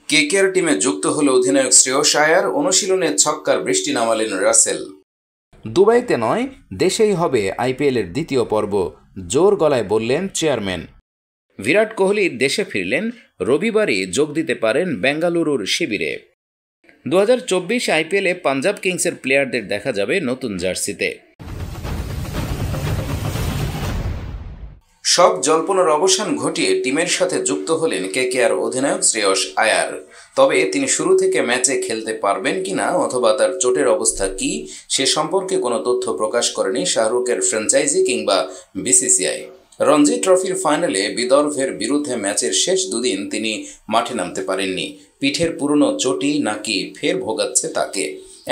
KKR টিমে যুক্ত হল অধিনায়ক শ্রেয়স আয়ার, অনুশীলনে ছক্কার বৃষ্টি নামালেন রাসেল। দুবাইতে নয়, দেশেই হবে আইপিএলের দ্বিতীয় পর্ব, জোর গলায় বললেন চেয়ারম্যান। বিরাট কোহলি দেশে ফিরলেন, রবিবারই যোগ দিতে পারেন বেঙ্গালুরুর শিবিরে। 2024 আইপিএলে পাঞ্জাব কিংসের প্লেয়ারদের দেখা যাবে নতুন জার্সিতে। সব জল্পনার অবসান ঘটিয়ে টিমের সাথে যুক্ত হলেন কেকেআর অধিনায়ক শ্রেয়স আয়ার। তবে তিনি শুরু থেকে ম্যাচে খেলতে পারবেন কিনা অথবা তার চোটের অবস্থা কি সে সম্পর্কে কোনো তথ্য প্রকাশ করেনি শাহরুখের ফ্র্যাঞ্চাইজি কিংবা বিসিসিআই। রঞ্জি ট্রফির ফাইনালে বিদর্ভের বিরুদ্ধে ম্যাচের শেষ দুদিন তিনি মাঠে নামতে পারেননি। পিঠের পুরনো চোটই নাকি ফের ভোগাচ্ছে তাকে।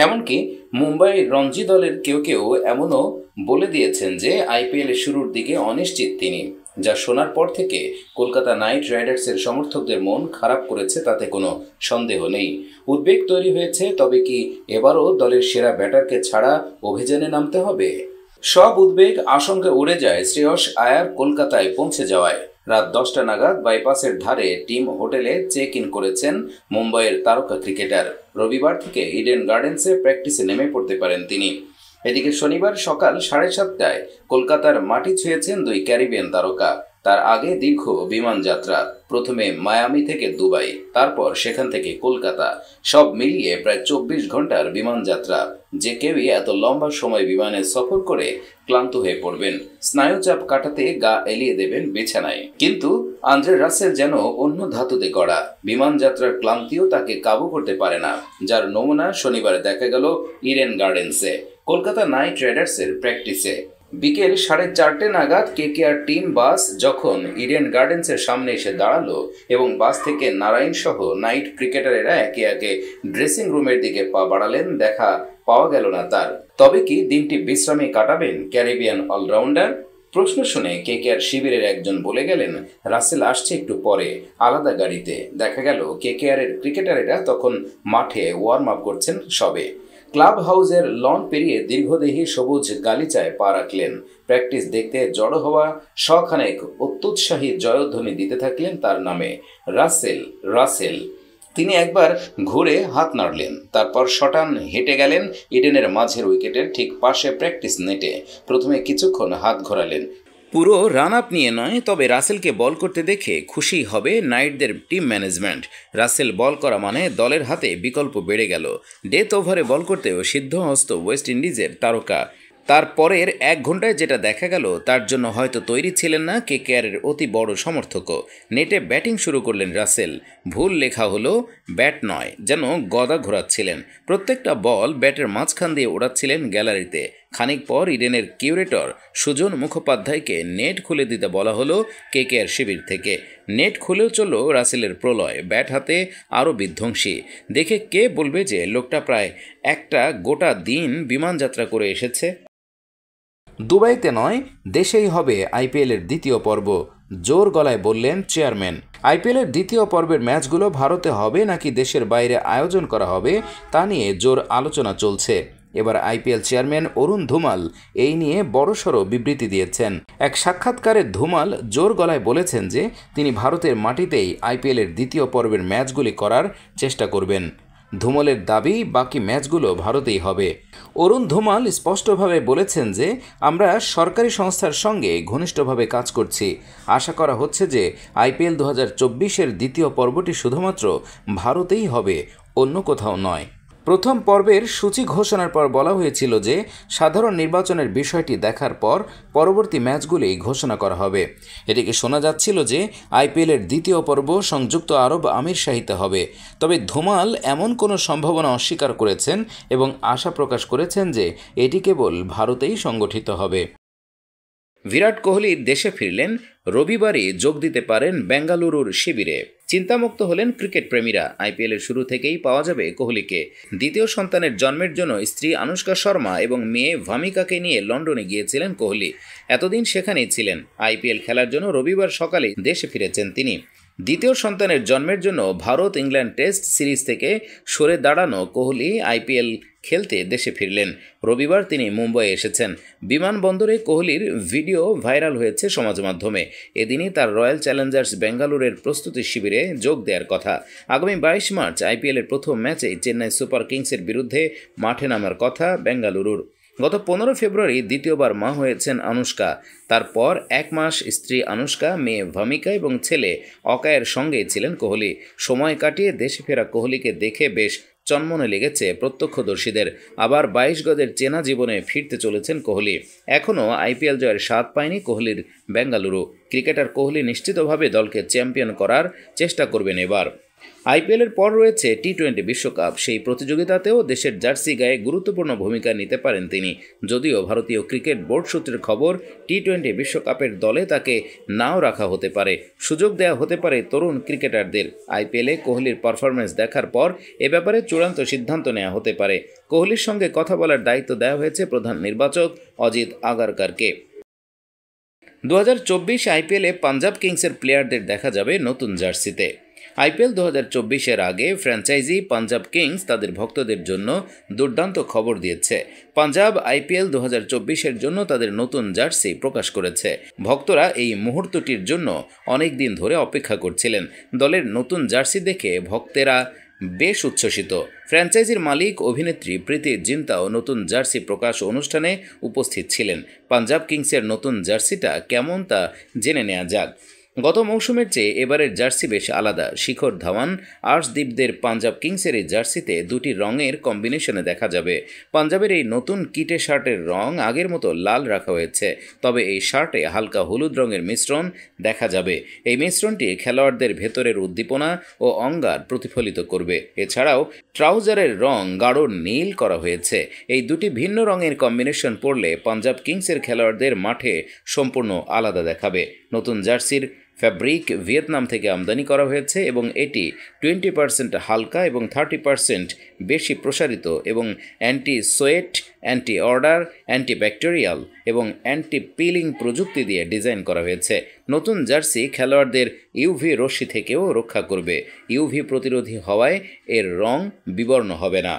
এমনকি মুম্বাই রঞ্জি দলের কেউ কেউ এমনও বলে দিয়েছেন যে আইপিএলের শুরুর দিকে অনিশ্চিত তিনি, যা শোনার পর থেকে কলকাতা নাইট রাইডার্সের সমর্থকদের মন খারাপ করেছে তাতে কোনো সন্দেহ নেই। উদ্বেগ তৈরি হয়েছে, তবে কি এবারও দলের সেরা ব্যাটারকে ছাড়া অভিযানে নামতে হবে? সব উদ্বেগ আশঙ্কা উড়ে যায় শ্রেয়স আয়ার কলকাতায় পৌঁছে যাওয়ায়। রাত 10টা নাগাদ বাইপাসের ধারে টিম হোটেলে চেক ইন করেছেন মুম্বাইয়ের তারকা ক্রিকেটার। রবিবার থেকে ইডেন গার্ডেন্সে প্র্যাকটিসে নেমে পড়তে পারেন তিনি। এদিকে শনিবার সকাল 7:30টায় কলকাতার মাটি ছুঁয়েছেন দুই ক্যারিবিয়ান তারকা। তার আগে দীর্ঘ বিমান যাত্রা, প্রথমে মায়ামি থেকে দুবাই, তারপর সেখান থেকে কলকাতা। সব মিলিয়ে প্রায় 24 ঘন্টার বিমান যাত্রা। যে কেউই এত লম্বা সময় বিমানে সফর করে ক্লান্ত হয়ে পড়বেন, স্নায়ুচাপ কাটাতে গা এলিয়ে দেবেন বিছানায়। কিন্তু আন্দ্রে রাসেল যেন অন্য ধাতুতে গড়া, বিমান যাত্রার ক্লান্তিও তাকে কাবু করতে পারে না, যার নমুনা শনিবার দেখা গেল ইডেন গার্ডেন্সে কলকাতা নাইট রাইডার্সের প্র্যাকটিসে। বিকেল 4:30 নাগাদ কেকেআর টিম বাস যখন ইডেন গার্ডেন্সের সামনে এসে দাঁড়ালো এবং বাস থেকে নারায়ণ সহ নাইট ক্রিকেটারেরা একে একে ড্রেসিং রুমের দিকে পা বাড়ালেন, দেখা পাওয়া গেল না তার। তবে কি দিনটি বিশ্রামে কাটাবেন ক্যারিবিয়ান অলরাউন্ডার? প্রশ্ন শুনে কেকেআর শিবিরের একজন বলে গেলেন, রাসেল আসছে একটু পরে, আলাদা গাড়িতে। দেখা গেল কেকেআরের ক্রিকেটারেরা তখন মাঠে ওয়ার্ম আপ করছেন সবে। ক্লাব হাউসের লন পেরিয়ে দীর্ঘদেহী সবুজ গালিচায় পা রাখলেন। প্র্যাকটিস দেখতে জড়ো হওয়া শখানেক অত্যুৎসাহী জয়ধ্বনি দিতে থাকলেন তার নামে, রাসেল রাসেল। তিনি একবার ঘুরে হাত নাড়লেন, তারপর শটান হেঁটে গেলেন ইডেনের মাঝের উইকেটের ঠিক পাশে প্র্যাকটিস নেটে। প্রথমে কিছুক্ষণ হাত ঘোরালেন। পুরো রান আপ নিয়ে নয়, তবে রাসেলকে বল করতে দেখে খুশি হবে নাইটদের টিম ম্যানেজমেন্ট। রাসেল বল করা মানে দলের হাতে বিকল্প বেড়ে গেল। ডেথ ওভারে বল করতেও সিদ্ধহস্ত ওয়েস্ট ইন্ডিজের তারকা। তারপরের 1 ঘন্টায় যেটা দেখা গেল তার জন্য হয়তো তৈরি ছিলেন না কেকেআরের অতি বড় সমর্থকও। নেটে ব্যাটিং শুরু করলেন রাসেল। ভুল লেখা হলো ব্যাট নয়, যেন গদা ঘোরাচ্ছিলেন। প্রত্যেকটা বল ব্যাটের মাঝখান দিয়ে ওড়াচ্ছিলেন গ্যালারিতে। খানিক পর ইডেনের কিউরেটর সুজন মুখোপাধ্যায়কে নেট খুলে দিতে বলা হলো কেকেআর শিবির থেকে। নেট খুলেও চলল রাসেলের প্রলয়, ব্যাট হাতে আরও বিধ্বংসী। দেখে কে বলবে যে লোকটা প্রায় একটা গোটা দিন বিমান যাত্রা করে এসেছে? দুবাইতে নয়, দেশেই হবে আইপিএলের দ্বিতীয় পর্ব, জোর গলায় বললেন চেয়ারম্যান। আইপিএলের দ্বিতীয় পর্বের ম্যাচগুলো ভারতে হবে নাকি দেশের বাইরে আয়োজন করা হবে তা নিয়ে জোর আলোচনা চলছে। এবার আইপিএল চেয়ারম্যান অরুণ ধুমাল এই নিয়ে বড়সড় বিবৃতি দিয়েছেন। এক সাক্ষাৎকারে ধুমাল জোর গলায় বলেছেন যে তিনি ভারতের মাটিতেই আইপিএলের দ্বিতীয় পর্বের ম্যাচগুলি করার চেষ্টা করবেন। ধুমালের দাবি বাকি ম্যাচগুলো ভারতেই হবে। অরুণ ধুমাল স্পষ্টভাবে বলেছেন যে আমরা সরকারি সংস্থার সঙ্গে ঘনিষ্ঠভাবে কাজ করছি। আশা করা হচ্ছে যে আইপিএল 2024-এর দ্বিতীয় পর্বটি শুধুমাত্র ভারতেই হবে, অন্য কোথাও নয়। প্রথম পর্বের সূচি ঘোষণার পর বলা হয়েছিল যে সাধারণ নির্বাচনের বিষয়টি দেখার পর পরবর্তী ম্যাচগুলি ঘোষণা করা হবে। এদিকে শোনা যাচ্ছিল যে আইপিএলের দ্বিতীয় পর্ব সংযুক্ত আরব আমিরশাহিতে হবে। তবে ধুমাল এমন কোনো সম্ভাবনা অস্বীকার করেছেন এবং আশা প্রকাশ করেছেন যে এটি কেবল ভারতেই সংগঠিত হবে। বিরাট কোহলি দেশে ফিরলেন, রবিবারই যোগ দিতে পারেন বেঙ্গালুরুর শিবিরে। চিন্তামুক্ত হলেন ক্রিকেট প্রেমীরা। আইপিএলের শুরু থেকেই পাওয়া যাবে কোহলিকে। দ্বিতীয় সন্তানের জন্মের জন্য স্ত্রী আনুশকা শর্মা এবং মেয়ে ভামিকাকে নিয়ে লন্ডনে গিয়েছিলেন কোহলি। এতদিন সেখানেই ছিলেন। আইপিএল খেলার জন্য রবিবার সকালে দেশে ফিরেছেন তিনি। দ্বিতীয় সন্তানের জন্মের জন্য ভারত ইংল্যান্ড টেস্ট সিরিজ থেকে সরে দাঁড়ানো কোহলি আইপিএল খেলতে দেশে ফিরলেন। রবিবার তিনি মুম্বাই এসেছেন। বিমানবন্দরে কোহলির ভিডিও ভাইরাল হয়েছে সমাজ মাধ্যমে। এদিনই তার রয়্যাল চ্যালেঞ্জার্স বেঙ্গালুরের প্রস্তুতি শিবিরে যোগ দেওয়ার কথা। আগামী 22 মার্চ আইপিএলের প্রথম ম্যাচেই চেন্নাই সুপার কিংসের বিরুদ্ধে মাঠে নামার কথা বেঙ্গালুরুর। গত 15 ফেব্রুয়ারি দ্বিতীয়বার মা হয়েছেন আনুশকা। তারপর 1 মাস স্ত্রী আনুশকা, মেয়ে ভামিকা এবং ছেলে অকায়ের সঙ্গেই ছিলেন কোহলি। সময় কাটিয়ে দেশে ফেরা কোহলিকে দেখে বেশ চনমনে লেগেছে প্রত্যক্ষদর্শীদের। আবার 22 গজের চেনা জীবনে ফিরতে চলেছেন কোহলি। এখনও আইপিএল জয়ের স্বাদ পায়নি কোহলির বেঙ্গালুরু। ক্রিকেটার কোহলি নিশ্চিতভাবে দলকে চ্যাম্পিয়ন করার চেষ্টা করবেন এবার। আইপিএলের পর রয়েছে টি-20 বিশ্বকাপ। সেই প্রতিযোগিতাতেও দেশের জার্সি গায়ে গুরুত্বপূর্ণ ভূমিকা নিতে পারেন তিনি। যদিও ভারতীয় ক্রিকেট বোর্ড সূত্রের খবর, টি-20 বিশ্বকাপের দলে তাকে নাও রাখা হতে পারে। সুযোগ দেওয়া হতে পারে তরুণ ক্রিকেটারদের। আইপিএলে কোহলির পারফরম্যান্স দেখার পর এ ব্যাপারে চূড়ান্ত সিদ্ধান্ত নেওয়া হতে পারে। কোহলির সঙ্গে কথা বলার দায়িত্ব দেওয়া হয়েছে প্রধান নির্বাচক অজিত আগারকারকে। 2024 আইপিএলে পাঞ্জাব কিংসের প্লেয়ারদের দেখা যাবে নতুন জার্সিতে। আইপিএল 2024-এর আগে ফ্র্যাঞ্চাইজি পাঞ্জাব কিংস তাদের ভক্তদের জন্য দুর্দান্ত খবর দিয়েছে। পাঞ্জাব আইপিএল 2024-এর জন্য তাদের নতুন জার্সি প্রকাশ করেছে। ভক্তরা এই মুহূর্তটির জন্য অনেক দিন ধরে অপেক্ষা করছিলেন। দলের নতুন জার্সি দেখে ভক্তেরা বেশ উচ্ছ্বসিত। ফ্র্যাঞ্চাইজির মালিক অভিনেত্রী প্রীতি জিন্তাও নতুন জার্সি প্রকাশ অনুষ্ঠানে উপস্থিত ছিলেন। পাঞ্জাব কিংসের নতুন জার্সিটা কেমন তা জেনে নেওয়া যাক। গত মৌসুমের চেয়ে এবারের জার্সি বেশ আলাদা। শিখর ধাওয়ান, আর্শদীপদের পাঞ্জাব কিংসের এই জার্সিতে দুটি রঙের কম্বিনেশনে দেখা যাবে। পাঞ্জাবের এই নতুন কিটে শার্টের রং আগের মতো লাল রাখা হয়েছে, তবে এই শার্টে হালকা হলুদ রঙের মিশ্রণ দেখা যাবে। এই মিশ্রণটি খেলোয়াড়দের ভেতরের উদ্দীপনা ও অঙ্গার প্রতিফলিত করবে। এছাড়াও ট্রাউজারের রং গাঢ় নীল করা হয়েছে। এই দুটি ভিন্ন রঙের কম্বিনেশন পড়লে পাঞ্জাব কিংসের খেলোয়াড়দের মাঠে সম্পূর্ণ আলাদা দেখাবে। নতুন জার্সির ফ্যাব্রিক ভিয়েতনাম থেকে আমদানি করা হয়েছে এবং এটি 20% হালকা এবং 30% বেশি প্রসারিত এবং anti sweat, anti order, antibacterial এবং অ্যান্টি পিলিং প্রযুক্তি দিয়ে ডিজাইন করা হয়েছে। নতুন জার্সি খেলোয়াড়দের ইউভি রশ্মি থেকেও রক্ষা করবে। ইউভি প্রতিরোধী হওয়ায় এর রং বিবর্ণ হবে না।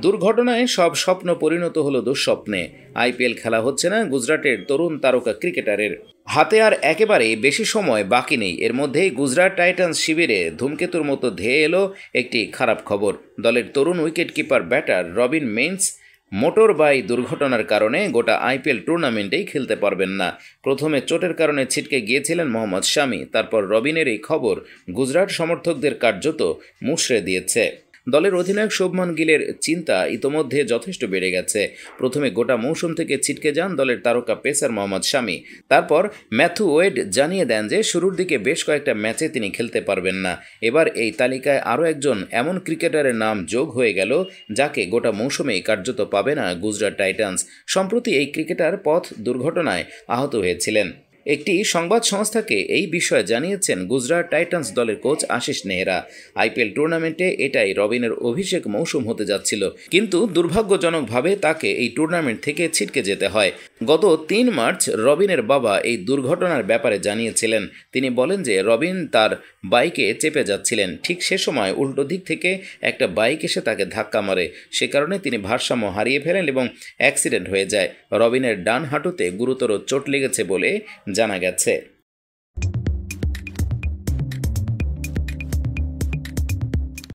দুর্ঘটনায় সব স্বপ্ন পরিণত হলো দুঃস্বপ্নে। আইপিএল খেলা হচ্ছে না গুজরাটের তরুণ তারকা ক্রিকেটারের। হাতে আর একেবারে বেশি সময় বাকি নেই। এর মধ্যেই গুজরাট টাইটান্স শিবিরে ধূমকেতুর মতো ধেয়ে এলো একটি খারাপ খবর। দলের তরুণ wicket keeper batter Robin Minz motorbike দুর্ঘটনার কারণে গোটা আইপিএল টুর্নামেন্টেই খেলতে পারবেন না। প্রথমে চোটের কারণে ছিটকে গিয়েছিলেন মোহাম্মদ শামি। তারপর রবিনের এই খবর গুজরাট সমর্থকদের কার্যত মুষড়ে দিয়েছে। দলের অধিনায়ক শুভমান গিলের চিন্তা ইতোমধ্যে যথেষ্ট বেড়ে গেছে। প্রথমে গোটা মৌসুম থেকে ছিটকে যান দলের তারকা পেসার মোহাম্মদ শামি। তারপর ম্যাথু ওয়েড জানিয়ে দেন যে শুরুর দিকে বেশ কয়েকটা ম্যাচে তিনি খেলতে পারবেন না। এবার এই তালিকায় আরও একজন এমন ক্রিকেটারের নাম যোগ হয়ে গেল যাকে গোটা মৌসুমেই কার্যত পাবে না গুজরাট টাইটান্স। সম্প্রতি এই ক্রিকেটার পথ দুর্ঘটনায় আহত হয়েছিলেন। একটি সংবাদ সংস্থাকে এই বিষয়ে জানিয়েছেন গুজরাট টাইটান্স দলের কোচ আশিস নেহরা। আইপিএল টুর্নামেন্টে এটাই রবিনের অভিষেক মৌসুম হতে যাচ্ছিল, কিন্তু দুর্ভাগ্যজনকভাবে তাকে এই টুর্নামেন্ট থেকে ছিটকে যেতে হয়। গত 3 মার্চ রবিনের বাবা এই দুর্ঘটনার ব্যাপারে জানিয়েছিলেন। তিনি বলেন যে রবিন তার বাইকে চেপে যাচ্ছিলেন। ঠিক সে সময় উল্টো দিক থেকে একটা বাইক এসে তাকে ধাক্কা মারে। সে কারণে তিনি ভারসাম্য হারিয়ে ফেলেন এবং অ্যাক্সিডেন্ট হয়ে যায়। রবিনের ডান হাঁটুতে গুরুতর চোট লেগেছে বলে জানা গেছে।